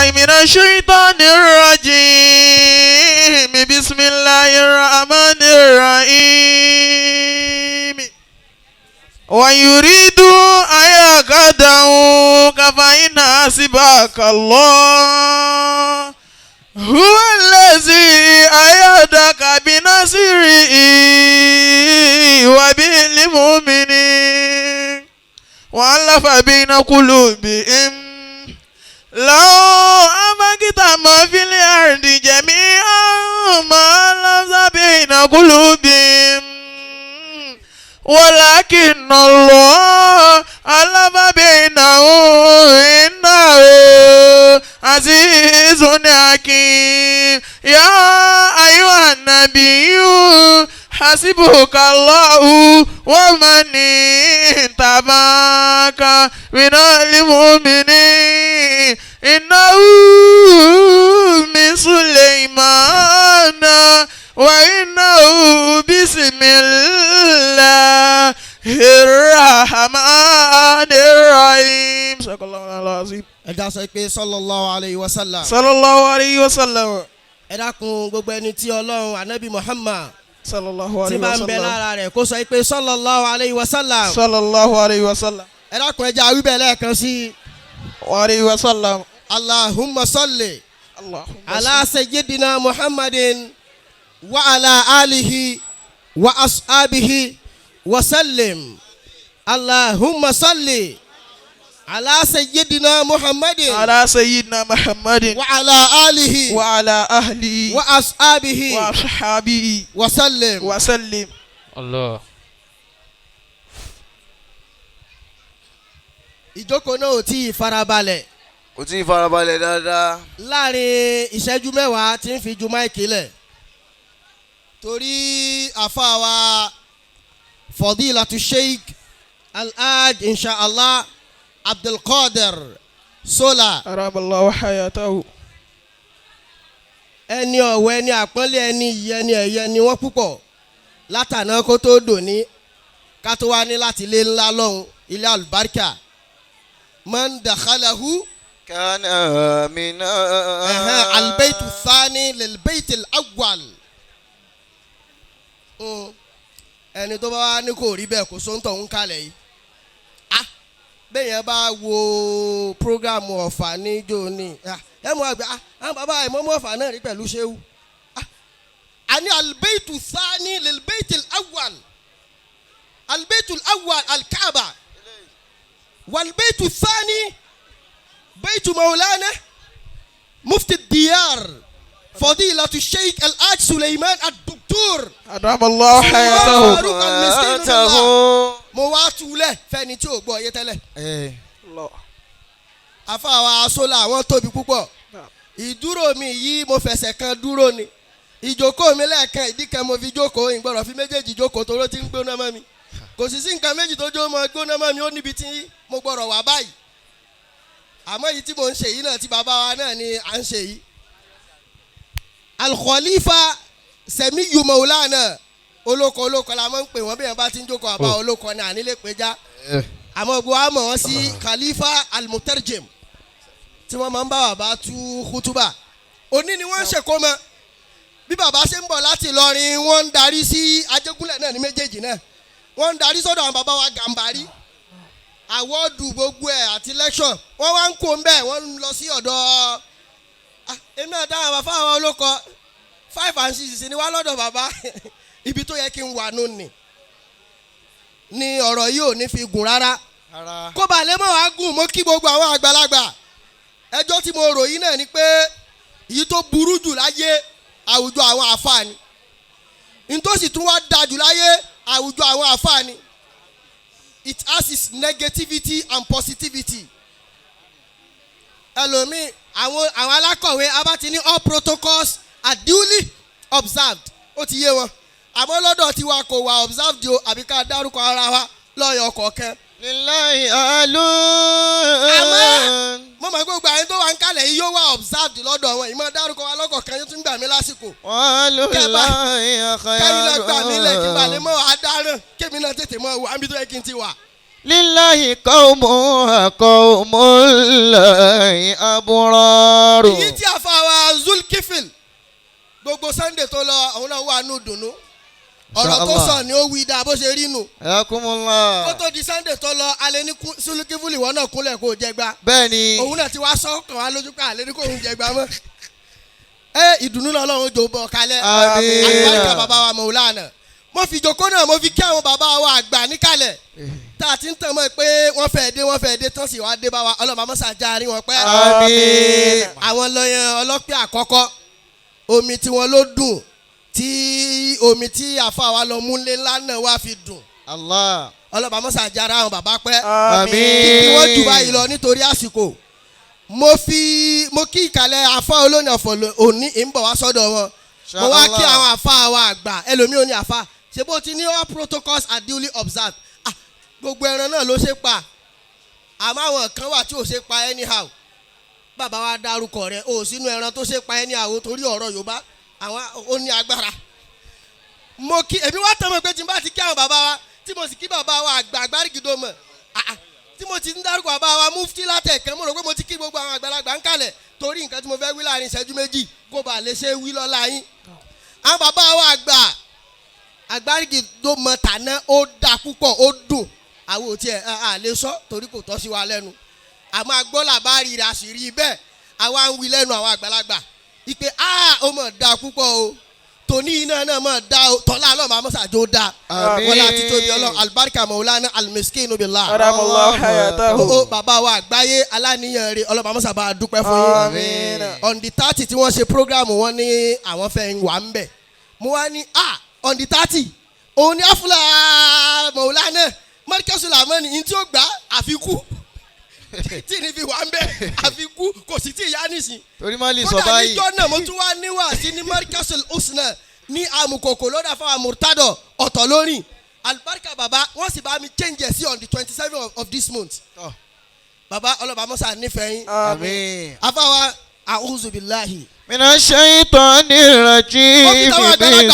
بالله من الشيطان الرجيم بسم الله الرحمن الرحيم ويريد أن يخدعوك فإن حسبك الله هو الذي أيدك بنصره وبالمؤمنين وألف بين قلوبهم لو أنفقت ما في الأرض جميعا ما ألف بين قلوبهم ولكن الله ألف بينهم إنه عزيز حكيم يا أيها النبي حسبك الله ومن اتبعك من المؤمنين إنه من سليمان وإنه بسم الله الرحمن الرحيم صدق الله العظيم. ẹ dá sọ pé sallallahu alayhi wa sallam. sallallahu alayhi wa sallam. ẹ dákun gbogbo ẹni tí Ọlọ́run anabi Muhammad sallallahu alayhi tí wa máa ń sallam. bẹ lára rẹ̀ kó sọ pé sallallahu alayhi wa sallam. sallallahu alayhi wa sallam. ẹ dákun ẹ jẹ́ àwíbẹ̀ lẹ́ẹ̀kan sí. wa alayhi wa sallam. allahumma salli Allahumma ala sayyidina muhammadin wa ala alihi wa ashabihi wa sallim. allahumma salli ala sayyidina muhammadin ala sayyidina Muhammadin wa ala alihi wa ala ahlihi wa ashabihi wa ashabihi wa sallim. wa sallim. Allah. ìjókòó náà ò tí ì farabalẹ̀. kò tí ì farabalẹ̀ dáadáa. láàrin ìṣẹ́jú mẹ́wàá tí ń fi ju máìkì lẹ̀ torí àfàwà fadilatu sheikh alhaj inshallah abdulkadir sola araballahu hayatahu. ẹni ọ̀wọ̀ ẹni àpọ́nlé ẹni ìyì ẹni ẹ̀yẹ ni wọ́n púpọ̀ látàná kó tó dòní ká tó wá ní láti ilé ńlá lọ́hùn ilé alùbáríkà man dakhalahu كان آمنا. البيت الثاني للبيت الأول. ẹni tó bá wá ní kò rí bẹ́ẹ̀ kó sóńtọ̀ ń kalẹ̀ yìí. bẹ́ẹ̀ yẹn bá wo programu ọ̀fà níjó ni ẹ mọ̀ àgbẹ̀ àwọn bàbá ẹ̀ mọ́mọ́ ọ̀fà náà rí pẹ̀lú ṣéwú. àní البيت الثاني للبيت الأول البيت الأول الكعبة والبيت الثاني بيت مولانا مفتي الديار فضيلة الشيخ الحاج سليمان الدكتور araballahu hayatahu. فاروق المسكين الله. mo wá túlẹ̀ fẹ́ni tí ò gbọ́ yé tẹ́lẹ̀. àfàwà aṣọ́lá àwọn tóbi púpọ̀ ìdúró mi yìí mo fẹsẹ̀ kan dúró ni ìjókòó mi lẹ́ẹ̀kan ìdí kan mo fi jókòó ìgbọ́dọ̀ fi méjèèjì jókòó toró ti ń gbóná mọ́ mi kò sì sí nǹkan méjì tó jó mọ́ gbóná mọ́ mi ó níbi tí mo gbọ́dọ̀ wà báyìí àmọ́ yìí tí mo ń ṣe yìí náà tí bàbá wa náà ni à ń ṣe yìí. Al-Khalifa Semiyu Maulana olóko la máa ń pè wọ́n bí wọ́n bá ti ń jókòó àbá olóko ní ànílé péjá àmọ́ gbogbo wa mọ̀ wọ́n sí Khalifa Al-Mutarjim tí wọ́n máa ń bá bàbá tú kútúbà òní ni wọ́n ń ṣèkó mọ́ bí bàbá ṣe ń bọ̀ láti Ìlọrin wọ́n ń darí sí Ajégúnlẹ̀ náà ní méjèèjì náà wọ́n ń darí sọ́dọ̀ àwọn bàbá wa Gàmbàrí àwọ́dù gbogbo ẹ̀ àti lẹ́kṣọ̀n wọ́n wá ń kó ń bẹ́ẹ̀ wọ́n ń lọ sí ọ̀dọ̀ èmi náà dáhùn bàbá àwọn olóko 5 and 6 ni wá lọ́dọ̀ bàbá ibi tó yẹ kí n wà nù ni ọ̀rọ̀ yìí ò ní fi gùn rárá kó ba lè mọ̀ wá gùn mo kí gbogbo àwọn àgbàlagbà ẹjọ́ tí mo rò yìí náà ni pé èyí tó burú jù láyé àwùjọ àwọn àfààní nítòsí tún wá da jù láyé àwùjọ àwọn àfààní. It has its negativity and positivity. ẹlòmíì àwọn alákọ̀wé abáti ní all protocols are duly observed ó ti yé wọn àmọ́ lọ́dọ̀ tiwa kò wà observed o àbí ká dárúkọ ara wa lọ́yọ̀ kọ̀ọ̀kan. lillahi alu. àmọ́ mo mọ̀ gbogbo àyè tó wà ń kalẹ̀ yìí yóò wà observed lọ́dọ̀ wọn ìmọ̀ dárúkọ wa lọ́kọ̀ọ̀kan yóò tún gbà mí lásìkò. walullahi khairu. kẹ́yìn náà gbà mí lẹ̀ kí balẹ̀ mọ́ àdáràn kémi náà tètè mọ́ wà níbi tó yẹ kí n ti wà. lillahi qawmun qawmullahi abraru. èyí tí a fa wa Zulkifil gbogbo Sunday tó lọ àwọn náà wà nù dùnú ọ̀rọ̀ tó sọ ni ó wí dáa bó ṣe rí nù. ayakumullah. kó tó di Sunday tó lọ alẹ́ ní Zulkifil ìwọ náà kúnlẹ̀ kó jẹgba. bẹ́ẹ̀ni. òun náà ti wá sọ́kàn wá lójú pé alẹ́ ní kò ń jẹgba mọ́. ìdùnnú náà Ọlọ́run jò bọ̀ kalẹ̀. àmín. àgbàkà bàbá wa Maulana. mo fi ìjókòó náà mo fi kí àwọn bàbá wa àgbà níkàlẹ̀. tá a ti ń tàn mọ́ pé wọ́n fẹ́ dé tán sì wá dé bá wa ọlọ́mọ amọ́sà járe wọn pẹ́. àmín. àwọn lọ́yàn ọlọ́pẹ́ àkọ́kọ́ omi tí wọ́n ló dùn tí omi tí àfa wa lọ múlé ńlá náà wá fi dùn. Allah. ọlọ́mọ amọ́sà járe àwọn bàbá pẹ́. àmín. kí wọ́n jù báyìí lọ nítorí àsìkò. mo kí ìkàlẹ̀ àfa olóyìn ọ̀fọ̀ òní ń bọ̀ wá sọ́dọ̀ wọn. mo wá kí àwọn àfa wa àgbà ẹlòmíì ò ní àfa ṣe bó ti ní all protocols are duly observed. gbogbo ẹran náà ló ṣe pa àmọ́ àwọn kan wà tí ò ṣe pa anyhow bàbá wa dárúkọ rẹ̀ o sínú ẹran tó ṣe pa anyhow torí ọ̀rọ̀ Yorùbá àwọn ó ní agbára. mo kí èmi wá tán mọ̀ pé tí n bá ti kí àwọn bàbá wa tí mo sì kí bàbá wa àgbà àgbárígidó mọ̀ tí mo ti ń dárúkọ bàbá wa mufti látẹ̀kẹ́ mo rò pé mo ti kí gbogbo àwọn àgbàlagbà ń kalẹ̀ torí nǹkan tí mo fẹ́ wí láàrin ìṣẹ́jú méjì kó bàa lè ṣe wí lọ́la yín. àwọn bàbá wa àgbà àgbárígidó mọ̀ tàná ó dà púpọ̀ ó dùn àwọn ò tiẹ̀ à lè sọ torí kò tọ́ sí wa lẹ́nu àmọ́ agbọ́là bá rí ra sí rí bẹ́ẹ̀ àwa ń wí lẹ́nu àwọn àgbàlagbà ìpè ó mọ̀ da púpọ̀ o tòní iná náà mọ̀ da o tọ́lá ọlọ́run máa mọ́sàájó da wọlé àti tóbi ọlọ́run alibarika Maulana almiskinu billah Adamallahu hayatahu. bàbá wa àgbáyé aláníyàn rẹ̀ ọlọ́run máa mọ́sàbá dúpẹ́ fún yín on the 30 tí wọ́n ṣe program wọn ní àwọn fẹ́ wà ń bẹ̀ mo wá ní on the 30 òun ní àfúlà Maulana mọ́ríkẹ́sù làmọ́ ni tí ó gbà àfikún tí ní fi wà ń bẹ́ àfikún kò sì tí ì yá nísìn. torí má lè sọ báyìí. kódà níjọ́ náà mo tún wá níwà sí ní mọ́ríkẹ́sù usna ní amukoko lọ́dà fáwọn murtado ọ̀tọ̀ lórí alibarika baba wọ́n sì bá mi change sí on the 27th of this month. baba ọlọ́ba mọ́sá nífẹ̀ẹ́ yín. àmín. afáwa a'udhu billahi. mina shaytanir rajim bismillahir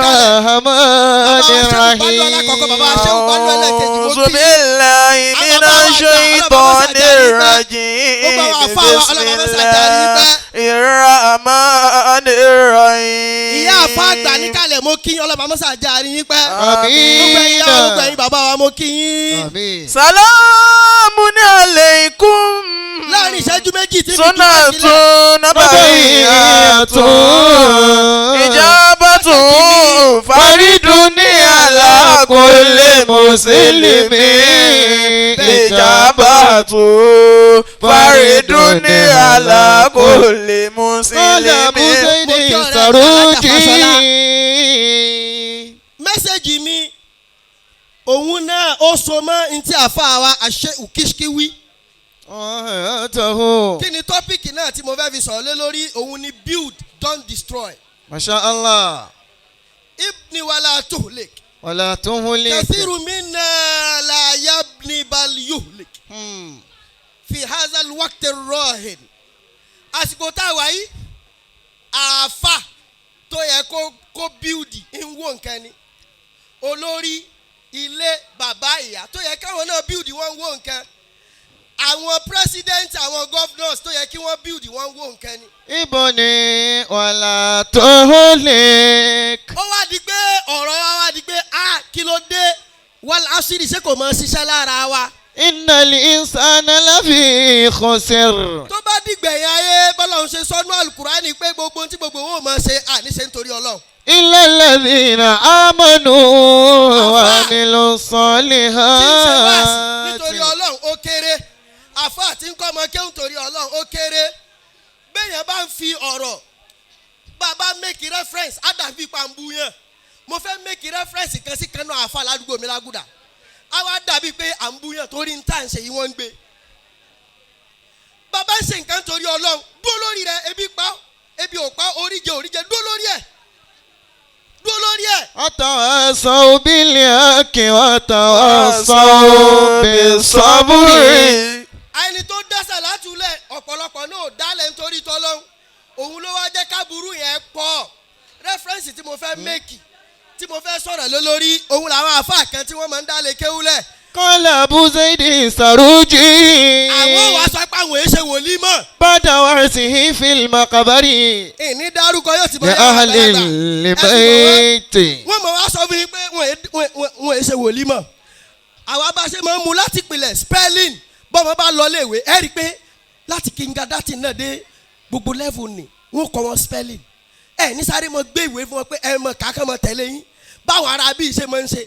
rahmanir rahim. A'udhu billahi minash shaytanir rajim. Bismillahir rahmanir rahim. ìyá àfa àgbà níkàlẹ̀ mo kí yín ọlọ́ba mọ́sá járe yín pẹ́. àmín. gbogbo ẹ̀yin ìyá gbogbo ẹ̀yin bàbá wa mo kí yín. àmín. Salamun alaykum. láàrin ìṣẹ́jú méjì tí mi Sunnatun nabawiyyatun. Ijabatun faridun ala kulli muslimin. Ijabatun faridun ala kulli muslimin. mẹ́sẹ̀gì mi òun náà ó so mọ́ ntí àfa wa àṣẹ òkìṣkíwí. kí ni tọ́pìkì náà tí mo fẹ́ fi sọ̀rọ̀ lé lórí òun ni build don't destroy. masha Allah. ibni wala tuhlik. wala tuhlik. kathiru minna la yabni bal yuhlik. fi hazal waqti rahin. àsìkò tá a wà yìí àáfà tó yẹ kó build ń wò nǹkan ni olórí ilé bàbá ìyá tó yẹ káwọn náà build wọ́n wò nǹkan àwọn president àwọn governors tó yẹ kí wọ́n build wọ́n wò nǹkan ni. ibo ni wala tuhlik. ó wá di pé ọ̀rọ̀ wa wá di pé kí ló dé wal asiri ṣé kò mọ ṣiṣẹ́ lára wa. innal insana lafi khusr. tó bá dìgbẹ̀yìn ayé bọ́lá ń ṣe sọ́nú alukurani pé gbogbo tí gbogbo wọn ò mọ̀ ṣe àníṣe nítorí ọlọ́run. illa alladhina amanu wa amilu salihati. tí ń ṣe wáàsí nítorí ọlọ́run ó kéré àfáà tí ń kọ́ ọmọ kéwù nítorí ọlọ́run ó kéré béèyàn bá ń fi ọ̀rọ̀ bàbá make reference àdàbí pàmbú yẹn mo fẹ́ make reference kan sí kan náà àfáà ládùúgbò mi lágùdà á wá dàbí pé à ń bú yẹn torí ń tà ń ṣe yìí wọ́n ń gbé bàbá ń ṣe nǹkan torí ọlọ́run dúró lórí rẹ̀ ebi pa ebi ò pa oríjẹ dúró lórí ẹ̀ dúró lórí ẹ̀. atawasaw bil haqqi wa tawasaw bis sabri. ẹni tó dẹ́sẹ̀ látúlẹ̀ ọ̀pọ̀lọpọ̀ náà ò dálẹ̀ nítorí tọ́lọ́hún òun ló wá jẹ́ káburú yẹn pọ̀ rẹ́fẹ́rẹ́nsì tí mo fẹ́ mẹ́kì tí mo fẹ́ sọ̀rọ̀ lé lórí òun làwọn àfáà kan tí wọ́n máa ń dá lé kéwúlẹ̀. Qala Abu Zaidi Saruji. àwọn wàá sọ pé àwọn èèṣe wòlíì mọ̀. Bada warisihi fil makabari. ìní dárúkọ yóò ti bọ́ Li ahlil bayti. wọ́n mọ̀ wá sọ fún mi pé wọ́n èèṣe wòlíì mọ̀. àwa bá ṣe máa ń mu láti pilẹ̀ spelling bọ́mọ bá lọ léèwé ẹ rí i pé láti kindergarten náà dé gbogbo level ni wọ́n kọ́ wọn spelling. ẹ ní sáré mọ gbé ìwé fún wọn pé ẹ mọ kàákàn mọ tẹ̀lé yín báwọn ará bíi ṣe máa ń ṣe.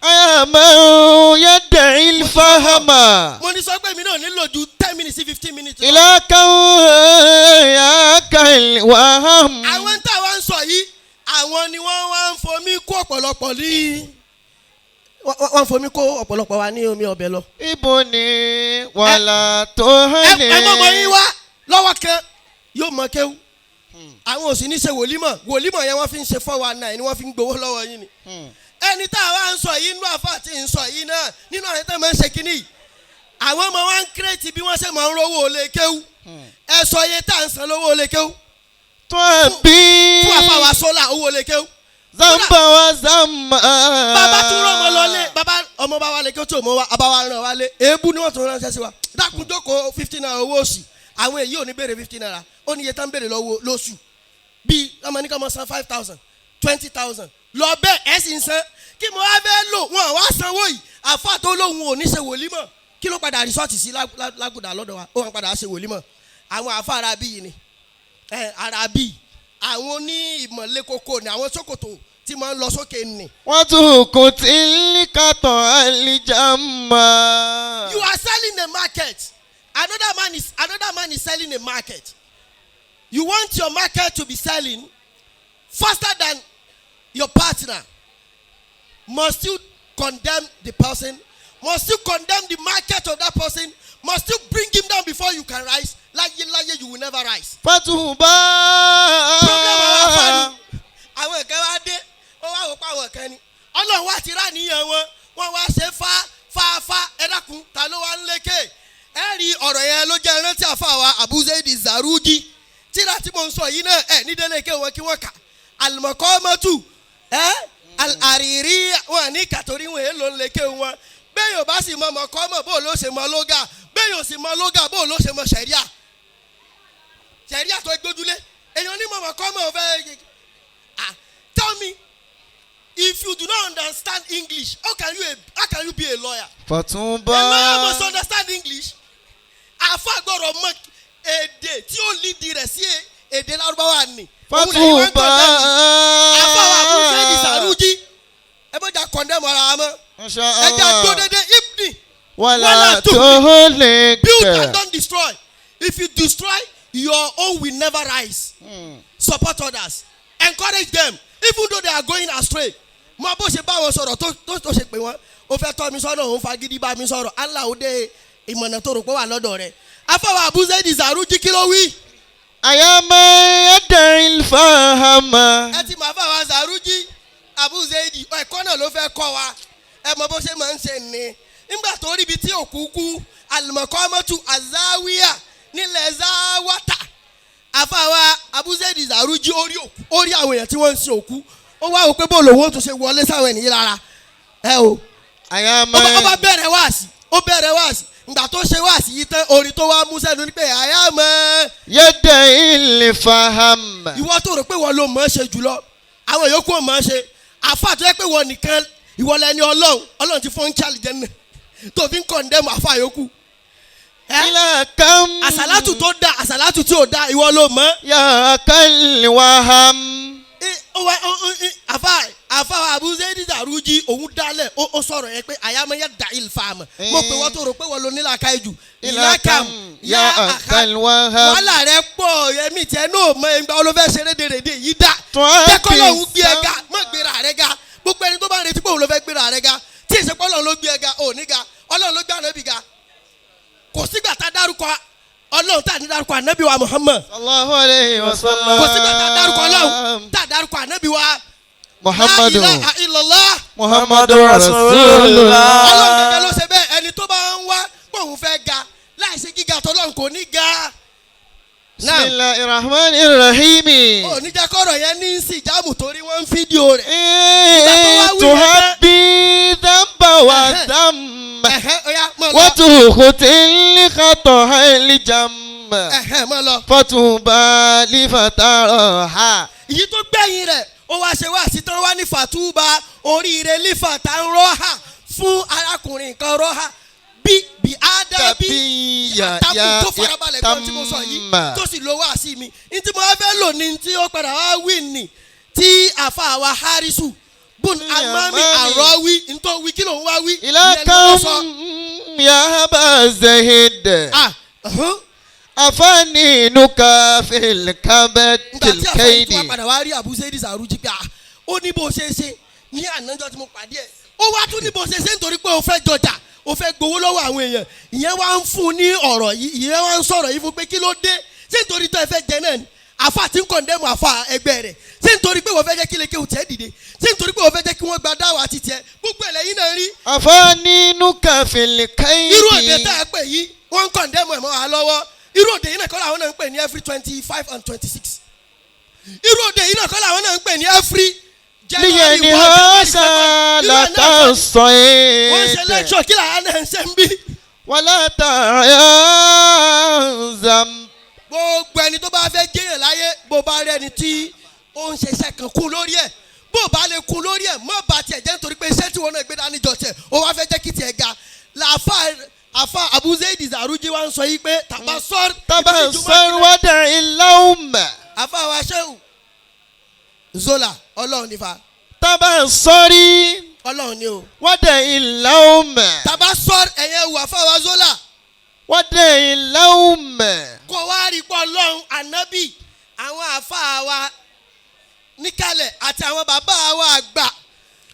Ayaman yad'il fahama. mo ní sọ pé mi náà nílò ju 10 minutes sí 15 minutes. Ila yakal waham. àwọn táwa ń sọ yìí àwọn ni wọ́n wá ń fomi kó ọ̀pọ̀lọpọ̀ ní wọ́n fomi kó ọ̀pọ̀lọpọ̀ wa ní omi ọbẹ̀ lọ. Ibo ni wàlà tó hẹ́lẹ̀. ẹ mọ̀ mọ̀ yín wá lọ́wọ́ kan yóò mọ kéwú. àwọn ò sì ní ṣe wòlímọ̀ wòlímọ̀ yẹn wọ́n fi ń ṣe 419 ni wọ́n fi ń gbowó lọ́wọ́ yín ni. ẹni tá a wá ń sọ yìí nínú àfa àti ń sọ yìí náà nínú àwọn tó máa ń ṣe kínní àwọn ọmọ wa ń kírètì bí wọ́n ṣe máa ń rówó olè kéwú. ẹ sọ iye tá à ń san lówó olè kéwú. tó ẹ bí. fún àfa wa sólà owó olè kéwú. zamba wa zamba. bàbá tún rán ọmọ lọlé bàbá ọmọ bá wa lè kí ó tó mọ wa àbá wa ràn wá lé èébú ni wọ́n tún ránṣẹ́ sí wa dákun jókòó 15 naira owó oṣù àwọn èyí ò ní béèrè 15 naira ó ní iye tán béèrè lọ́wọ́ lóṣù bíi ọmọ ní ká mọ san 5,000 20,000 lọ bẹ́ẹ̀ ẹ̀ sì ń san kí mo wá fẹ́ lò wọ́n wá sanwó yìí àfa tó lóhun ò ní ṣe wòlímọ̀ kí ló padà rìsọ́ọ̀tì sí lágùdà lọ́dọ̀ wa ó wọn padà ṣe wòlímọ̀ àwọn àfa arabi yìí ni arabi àwọn oní ìmọ̀lẹ́ koko ni àwọn sókòtò tí máa ń lọ sókè ni. wọ́n tún kò tí ń kàtàn àlìjàmà. You are selling a market. Another man is selling a market. You want your market to be selling faster than your partner. Must you condemn the person? Must you condemn the market of that person? Must you bring him down before you can rise? Like you will never rise. Fatuba. Àwọn kan wá dé wọ́n wá wò pa àwọn kan ni Ọlọ́run wá ti rá níyàn wọn wọ́n wá ṣe fa ẹ dákun ta ló wá ń lékè ẹ rí ọ̀rọ̀ yẹn ló jẹ́ rántí àfàwà Abu Zaidi Saruji tíra tí mo ń sọ yìí náà ẹ ní délé ké wọn kí wọ́n kà al-Maqamatu al-Hariri wọn ní kàtórí wọn èèlò ń lékè wọn bẹ́ẹ̀ yóò bá sì mọ mọ̀kọ́mọ̀ bó ló ṣe mọ lóga bẹ́ẹ̀ yóò sì mọ lóga bó ló ṣe mọ ṣẹ̀ríà tó gbójúlé èèyàn ní mọ̀kọ́mọ̀ fẹ́ tell me if you do not understand English how can you be a lawyer? Fatuba. A lawyer must understand English. Àfa gbọ́dọ̀ mọ èdè tí ó lídìí rẹ̀ sí èdè Lárúbáwá ni. Fatuba. Àfa wa Abu Zaidi Saruji ẹ bọ́ jà condemn ara mọ́. Ẹ jà tó dédé ibni. Wàlá tó lè tẹ̀. Build and don't destroy. If you destroy, your own will never rise. Support others. Encourage them even though they are going astray. Mo bó ṣe bá wọn sọ̀rọ̀ tó ṣe pé wọ́n ó fẹ́ tọ́ mi sọ́nà òun fagídí bá mi sọ̀rọ̀ Allah ó dé ìmọ̀nà tó rò pé wà lọ́dọ̀ rẹ̀. Afọwọ́ Abu Zaidi Saruji kí ló wí. Àyàmọ́ ẹ̀dẹ̀rìn fàhámà. Ẹ ti máa fọwọ́ Saruji Abu Zaidi ẹ̀kọ́ náà ló fẹ́ kọ́ wa ẹ mọ bó ṣe máa ń ṣe ni. Nígbà tó rí ibi tí òkú kú al-Maqamatu az-Zawiya nílẹ̀ Zawata. Afọwọ́ Abu Zaidi Saruji orí àwọn èèyàn tí wọ́n ń sin òkú. Ó wá wò pé bó lòun ó tún ṣe wọlé sáwọn ènìyàn lára ẹ o. ọba bẹ̀rẹ̀ wáàsí ó bẹ̀rẹ̀ wáàsí ìgbà tó ṣe wáàsí yìí tán orin tó wá mú sẹ́nu ni pé àyàmọ́. yẹ́dẹ̀ ilé faham. ìwọ tó rò pé wọ́n ló mọ̀ ọ́ ṣe jùlọ àwọn yòókù ò mọ̀ ọ́ ṣe àfa tó yẹ pé wọ́n nìkan ìwọ lẹni Ọlọ́run ti fún chali jẹ́nà tó fi ń kọ̀ndẹ́mù àfa yòókù. ilà kam. àsàlátù tó da àsàlátù tí ò da ìwọ ló mọ̀. yà kálí wàhám. àfa Abu Zaidi Saruji òun dálẹ̀ ó sọ̀rọ̀ yẹn pé àyàmẹ́yẹ da'il fáàmù mo pè wọ́n tó rò pé wọ́n lo nílà ká jù. ìlàkàm yà àkàlùwàhàm. wàhálà rẹ pọ̀ èmi tiẹ̀ náà mọ ẹgbẹ́ olófẹ́ ṣeré dèrèdè yìí dá. jẹ́kọ́ lòun gbé ẹ ga mọ̀ gbéra rẹ ga gbogbo ẹni tó bá retí pé òun ló fẹ́ gbéra rẹ ga tí ìṣepọ̀ Ọlọ́run ló gbé ẹ ga ò ní ga Ọlọ́run ló gbé ànábì ga kò sígbà tá a dárúkọ Ọlọ́run tá a ní dárúkọ ànábì wa Muhammad. sallallahu alayhi wa sallam. kò sígbà tá a dárúkọ Ọlọ́run tá a dárúkọ ànábì wa Muhammadu. La ilaha illallah. Muhammadu rasulullah. Ọlọ́run gẹ́gẹ́ ló ṣe bẹ́ẹ̀ ẹni tó bá ń wá pé òun fẹ́ ga láì ṣe gíga tọ́lọ́run kò ní ga. Bismillahir Rahmanir Rahim. ò ní jẹ́ kọ́rọ̀ yẹn ní sí ìjáàmù torí wọ́n ń fídíò rẹ̀. Tuhabbi dhanba wa dhamma Oya mọ̀ lọ. wa tukhtil khata'al jamma Mọ̀ lọ. fatuba li fataraha. Èyí tó gbẹ̀yìn rẹ̀ ó wá ṣe wá sí tán wá ní fàtúbà oríire lífà tá ń rọ́hà fún arákùnrin kan rọ́hà bí ádábí àtàkùn tó farabalẹ̀ gbọ́n tí mo sọ yìí tó sì lo wá sí mi ní tí mo wá fẹ́ lò ní tí ó padà wá wí nì tí àfa wa harisu bùn amámi àrọ́wí ní tó wí kí ló ń wá wí. Ilakam ya Aba Zahid afani nuka fil kabad nígbà tí àfa yìí tí kaidi. wọ́n padà wá rí Abu Zaid Saruji pé ó ní bó ṣe ṣe ní ànájọ́ tí mo pàdé ẹ̀ ó wá tún ní bó ṣe ṣe nítorí pé ó fẹ́ jọjà ó fẹ́ gbowó lọ́wọ́ àwọn èèyàn ìyẹn wá ń fún un ní ọ̀rọ̀ yìí ìyẹn wá ń sọ̀rọ̀ yìí fún pé kí ló dé ṣé nítorí tó ẹ fẹ́ jẹ náà ni àfa tí ń kọ̀ndẹ́mù àfa ẹgbẹ́ rẹ̀ ṣé nítorí pé wọ́n fẹ́ jẹ́ kí lè kéwù tẹ́ dìde ṣé nítorí pé wọ́n fẹ́ jẹ́ kí wọ́n gba dáwà àti tiẹ̀ gbogbo ẹ̀lẹ́yìn náà rí. Afani nuka fil kaidi. irú òde tá a pè yìí wọ́n ń kọ̀ndẹ́mù ẹ̀ mọ́ wa lọ́wọ́ irú òde yìí náà kọ́ làwọn náà ń pè ní every 25 and 26 irú òde yìí náà kọ́ làwọn náà ń pè ní every January 1 Liyani January 2nd. hasa Irú la ẹ̀ náà kọ́ ni wọ́n ṣe tasaid lẹ́kṣọ̀ kí làwọn náà ń ṣe ń bí. wala ta'zam. Gbogbo ẹni tó bá fẹ́ jẹ́yàn láyé bó bá rẹ́ni tí ó ń ṣe iṣẹ́ kan kún lórí ẹ̀ bó bá lè kún lórí ẹ̀ mọ́ bá tiẹ̀ jẹ́ nítorí pé iṣẹ́ tí wọn náà gbé dání jọ tiẹ̀ ó wá fẹ́ jẹ́ kí tiẹ̀ ga àfa Abu Zaid Saruji wa ń sọ yìí pé Tabassar wada'i lawma. àfa wa Shehu Zola ọlọ́run nífa Tabassari ọlọ́run ni o wada'i lawma. Tabassar ẹ̀yẹ wù àfa wa Zola Wada'i lawma. kó wá rí pọ̀ ọlọ́run ànábì àwọn àfa wa níkàlẹ̀ àti àwọn bàbá wa àgbà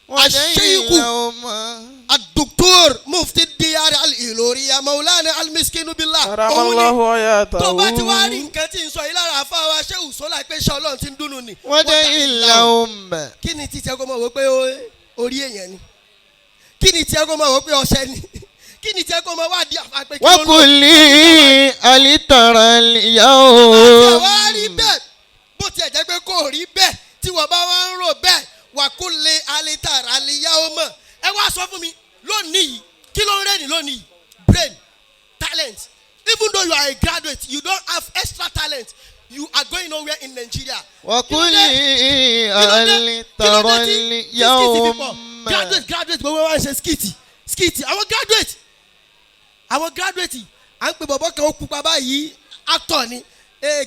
Wada'i Sheikhu lawma. الدكتور مفتي الديار الإلورية مولانا المسكين بالله كرم الله حياته. tó bá ti wá rí nǹkan tí ń sọ yìí lára àfáwá Shehu Sola pé ṣé Ọlọ́run ti ń dùnnú ni. Wada'i lawma. kí ni títí ẹgbẹ́ máa wò pé orí èèyàn ni kí ni tí ẹgbẹ́ máa wò pé ọṣẹ ni kí ni tí ẹgbẹ́ máa wá di àfa pé kí ló ń lò. Wa kulli alitara àti al-yawm. àwa rí bẹ́ẹ̀ bó tiẹ̀ jẹ́ pé kò rí bẹ́ẹ̀ tí wọ́n bá wá ń rò bẹ́ẹ̀ wa kulli alitara al-yawm ẹ wá sọ fún mi lónìí yìí kí ló ń rẹ́ni lónìí yìí brain talent even though you are a graduate you don't have extra talent you are going nowhere in Nigeria. Wa kulli alitara al-yawm. graduate gbogbo wa ń ṣe skiti àwọn graduate à ń pè bọ̀bọ̀ kan ó pupa báyìí actor ni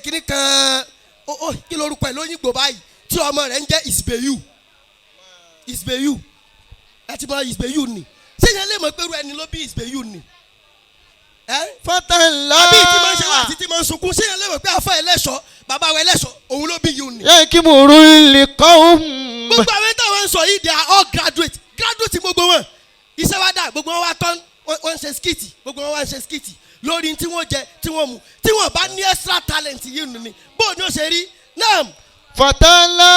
kìnnì kan kí lorúkọ ẹ̀ lóyìnbó báyìí tí ọmọ rẹ̀ ń jẹ́ Isbeyu ẹ ti mọ Isbeyu ni ṣé yẹn lè mọ̀ pé irú ẹni ló bí Isbeyu ni Fatala. àbí tí máa ń ṣe wá àti tí máa ń sunkún ṣé yẹn lè mọ̀ pé àfa ẹlẹ́ṣọ̀ bàbá wa ẹlẹ́ṣọ̀ òun ló bí yìí ni. Yakimuru liqawm. gbogbo àwọn táwọn ń sọ yìí they are all graduate gbogbo wọn iṣẹ́ wa dà gbogbo wọn wá tán wọ́n ń ṣe skiti gbogbo wọn wá ń ṣe skiti lórí tí wọ́n jẹ tí wọ́n mu tí wọ́n bá ní extra talent yìí nù ni bó ni ó ṣe rí náà. Fatala.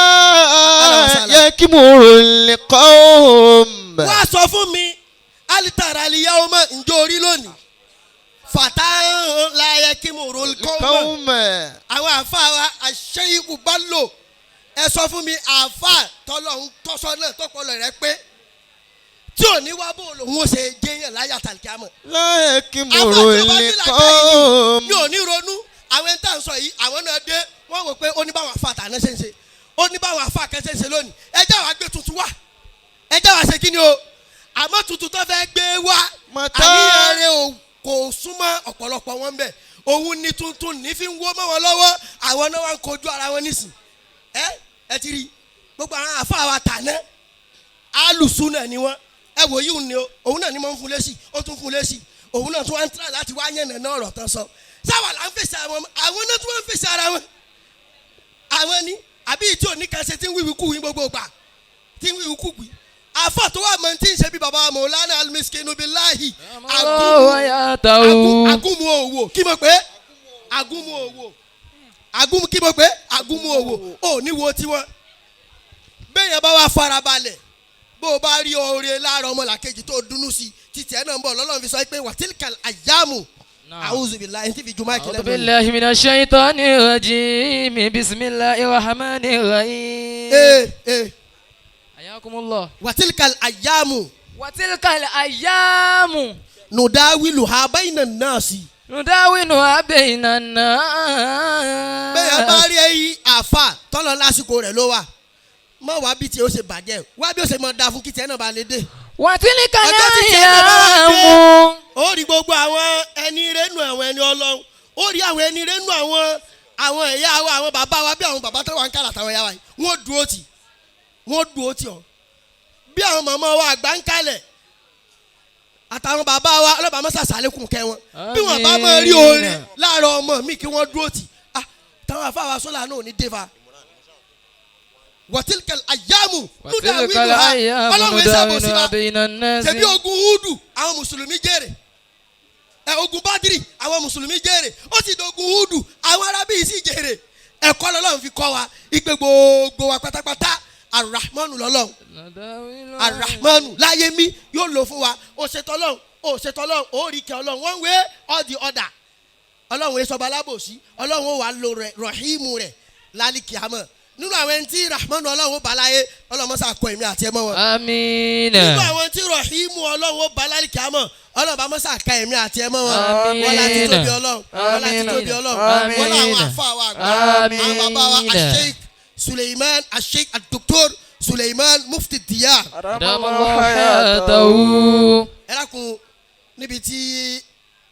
Yakimuru liqawm. wá sọ fún mi alitara aliyahoma ǹjọ́ orí lónìí fatala yakimuru kọ́mọ̀ Qawm. àwọn àfa wa àṣeyíkù bá lò ẹ sọ fún mi àfa tọ́lọ́hún tọ́sọ́ náà tọ́pọ̀lọ́ rẹ pé tí ò ní wá bó lòun ó ṣe jẹyàn láyà tàlíkàmọ. La yakimuru liqawm. mi ò ní ronú àwọn ẹni tá à ń sọ yìí àwọn náà dé wọ́n wò pé ó ní báwọn afa àtàná ṣe ń ṣe ó ní báwọn afa àkẹ́ṣe ń ṣe lónìí ẹ jẹ́ wàá gbé tuntun wá ẹ jẹ́ wàá ṣe kí ni o àmọ́ tuntun tó fẹ́ gbé wá àníyàn rẹ̀ kò súnmọ́ ọ̀pọ̀lọpọ̀ wọn bẹ̀ òun ni tuntun ní fi ń wó mọ́ wọn lọ́wọ́ àwọn náà wà ń kojú ara wọn nísìn ẹ ti rí gbogbo àwọn afa wa tàná alùsùn náà ni wọ́n ẹ wò yíò ni òun náà ni mo ń fún lésì ó tún fún lésì òun náà tún wá ń tẹ̀lé láti wá yẹn nàná ọ̀rọ̀ tán sọ sáwà là ń fèsì àwọn náà tún wá ń fèsì ara wọn àwọn ni àbí tí òní kan ṣe tí ń wíwí kú wí gbogbo gbà tí ń wíwí kú gbì àfọ̀ tó wà mọ̀ tí ń ṣe bí baba Maulana al-Miskinu billahi agúnmu òwò kí mo pé agúnmu òwò agúnmu kí mo pé agúnmu òwò ò ní wo tiwọn bẹ́ẹ̀ yẹn bá wà farabalẹ̀ bó o bá rí oore lára ọmọlàkejì tó dùnnú sí títí ẹ̀ náà ń bọ̀ lọ́lọ́run fi sọ pé wàtílkàl àyàmù a'udhu billahi ẹni tí fi jùmọ̀ أعوذ ìkìlẹ̀ بالله من الشيطان الرجيم بسم الله الرحمن الرحيم حياكم الله wàtílkàl àyàmù وتلك الأيام nùdáwìlùhà bainan nasi. نداولها بين الناس. bẹ́ẹ̀ bá rí ẹyí àáfà tọ́lọ lásìkò rẹ̀ ló wà mọ wá bí tí ó ṣe bàjẹ́ wá bí ó ṣe mọ da fún kí tiẹ̀ náà bá lè dé. وتلك ọjọ́ tí tiẹ̀ náà bá wá dé الأيام. ó rí gbogbo àwọn ẹni rẹ́nu àwọn ẹni ọlọ́run ó rí àwọn ẹni rẹ́nu àwọn ẹ̀yà wa àwọn bàbá wa bí àwọn bàbá tó wà ń kàlà àtàwọn ẹ̀yà wa yìí wọ́n dúró tì ọ́ bí àwọn màmá wa àgbà ń kalẹ̀ àtàwọn bàbá wa ọlọ́ba mọ́sá sàlékùn kẹ́ wọn bí wọ́n bá máa rí orin láàárọ̀ ọmọ mi kí wọ́n dúró tì táwọn afáwa sọ́là náà ò ní dé fa. wàtílkàl àyàmù وتلك الأيام نداولها بين الناس. ṣebí ogun húdù àwọn mùsùlùmí jèrè ogun bádìrì àwọn mùsùlùmí jèrè ó sì dogun húdù àwọn arábí sì jèrè ẹ̀kọ́ lọ́lọ́run fi kọ́ wa ìpè gbogbo wa pátápátá arahmanu lọ́lọ́run arahmanu láyé mi yóò lò fún wa òṣètọ́lọ́run ó rí kẹ́ ọlọ́run one way or the other ọlọ́run èso ọba alábòsí ọlọ́run ó wà lo rahimu rẹ̀ lálìkì àmọ́ nínú àwọn ẹni tí rahmanu ọlọ́run ó bá láyé ọlọ́run mọ́sá kọ èmi àti ẹmọ́ wọn. آمين. nínú àwọn tí rahimu ọlọ́run ó bá lálìkì àmọ́ ọlọ́run bá mọ́sá ka èmi àti ẹmọ́ wọn. wọ́n láti tóbi ọlọ́run wọ́n láwọn àfa wa àgbà àwọn bàbá wa asheik suleiman asheik adoktor suleiman mufti diyar. دام الله حياته. ẹ lákun níbi tí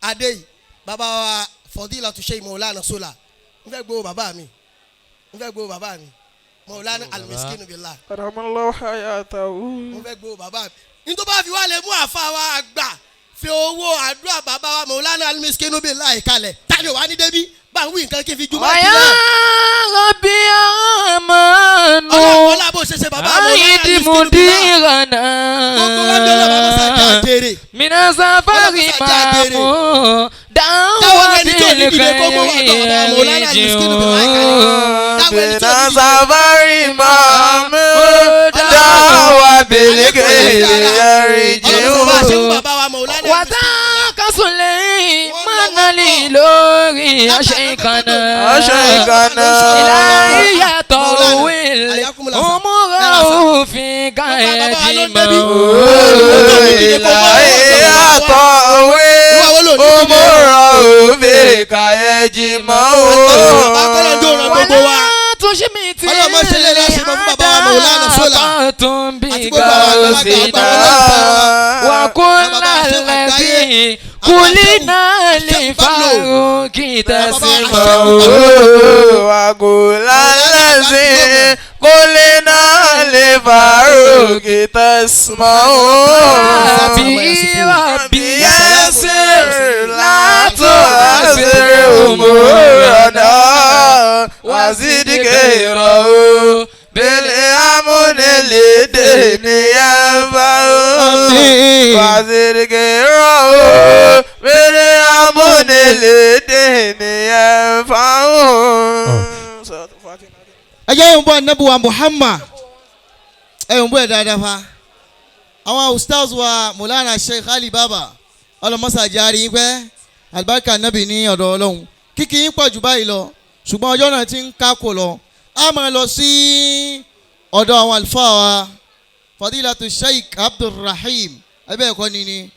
adé yìí bàbá wa fọdílà tó ṣe Maulana Sola n fẹ́ gbowó bàbá mi Maulana alimiskinu billah Karamallahu hayatahu. n fẹ́ gbowó bàbá mi nítorí bá fi wá lè mú àfa wa àgbà fi owó àdúrà bàbá wa Maulana alimiskinu billah ìkalẹ̀ tani ò wá ní débi bá ń wí nǹkan kí n fi jùmọ̀ ويا kílẹ̀. ربي آمن ọlọ́run ọlá bó ṣe ṣe bàbá Maulana أيد alimiskinu billah gbogbo wa bí ọlọ́run bá mọ̀ مديرنا sáà jèrè. من سفر مامو دعوة الخير بنا سفر محمود دعوة بالخير يرجو وذاك سليمان للوري أشيكنا إلهي يطول أمره في غير موت إلهي يطول أمره في غير موت ولا تشمت أعطتم بغوثنا وكل الذي كلنا لفاروق تسمعه وكل الذي كلنا لفاروق تسمعه ربي يسر لا تؤثر أمورنا وزد غيره بالأمن للدين ينفعه وزد غيره بالأمن للدين ينفعه. ẹ jẹ́ ìwọ̀n bọ́ anabuwa Muhammad ẹ ìwọ̀n bọ́ ẹ̀ dáadáa fa àwọn ustaz wa Maulana Sheikh Ali Baba ọlọmọsà járe yín pẹ́ alibarika nabi ní ọ̀dọ̀ Ọlọ́run kíkì yín pọ̀ jù báyìí lọ ṣùgbọ́n ọjọ́ náà ti ń kákò lọ a máa lọ sí ọ̀dọ̀ àwọn àlùfáà wa Fadilatu Sheikh Abdulrahim ẹbẹ́ ẹ̀kọ́ ni